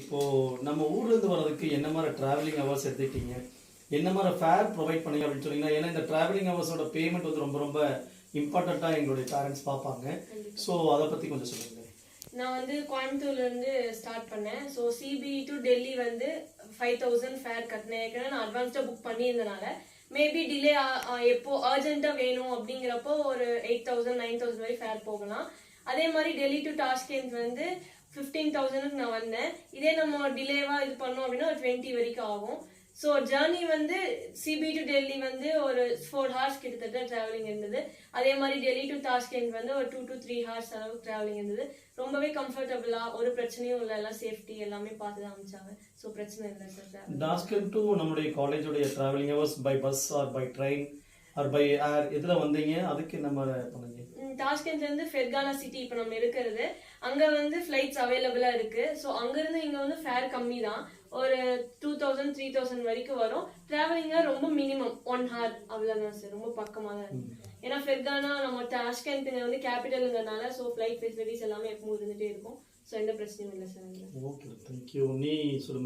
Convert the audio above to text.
இப்போ நம்ம ஊர்ல இருந்து வரதுக்கு என்ன மாதிரி டிராவலிங் ஹவர்ஸ் எடுத்துக்கிட்டீங்க, என்ன மாதிரி ஃபேர் ப்ரொவைட் பண்ணீங்க அப்படின்னு சொன்னீங்கன்னா, ஏன்னா இந்த டிராவலிங் ஹவர்ஸோட பேமெண்ட் வந்து ரொம்ப ரொம்ப இம்பார்ட்டண்டா எங்களுடைய பேரண்ட்ஸ் பார்ப்பாங்க. ஸோ அதை பத்தி கொஞ்சம் சொல்லுங்க. நான் வந்து கோயம்புத்தூர்ல இருந்து ஸ்டார்ட் பண்ணேன். ஸோ சிபிஇ டு டெல்லி வந்து 5000 ஃபேர் கட்டினேன். ஏற்கனவே நான் அட்வான்ஸ்டா புக் பண்ணியிருந்தனால மேபி டிலே எப்போ அர்ஜென்ட்டா வேணும் அப்படிங்கிறப்போ ஒரு 8000 9000 வரை ஃபேர் போகலாம். அதே மாதிரி டெல்லி டு டாஷ்கெண்ட் வந்து 15,000க்கு நான் வந்தேன். இதே நம்ம டிலேவா இது பண்ணோம் அப்படின்னா ஒரு 20 வரைக்கும் ஆகும். ஸோ ஜேர்னி வந்து சிபி டு டெல்லி வந்து ஒரு 4 ஹார்ஸ் கிட்டத்தட்ட டிராவலிங் இருந்தது. அதே மாதிரி டெல்லி டு டாஷ்கெண்ட் வந்து ஒரு 2 to 3 ஹார்ஸ் அளவுக்கு டிராவலிங் இருந்தது. ரொம்பவே கம்ஃபர்டபுளா, ஒரு பிரச்சனையும் இல்லை, எல்லாம் சேஃப்டி எல்லாமே பார்த்து தான் அமைச்சாங்க. ஸோ பிரச்சனை இல்லை சார். டாஷ்கெண்ட் டு நம்மளுடைய காலேஜோடைய travelling hours by bus or by train or by air எதுல வந்தீங்க, அதுக்கு என்ன மாதிரி பண்ணீங்க? டாஷ்கெண்ட்ல இருந்து ஃபெர்கானா சிட்டி இப்போ நம்ம இருக்கிறது, அங்க வந்து ஃபிளைட்ஸ் அவைலபிளா இருக்கு. ஸோ அங்க இருந்து இங்க வந்து ஃபேர் கம்மி தான், ஒரு 2000 3000 வரைக்கும் வரும். டிராவலிங்கா ரொம்ப மினிமம் 1 hour அவ்வளவுதான் சார். ரொம்ப பக்கமா தான் இருக்கு. ஏன்னா ஃபெர்கானா நம்ம டாஷ்கெண்ட் வந்து கேபிட்டல்ங்கிறதுனால ஸோ ஃபிளைட் ஃபெசிலிட்டிஸ் எல்லாமே எப்பவும் இருந்துட்டே இருக்கும். ஸோ எந்த பிரச்சனையும் இல்லை சார். Okay, thank you. நீ சொல்லுங்க.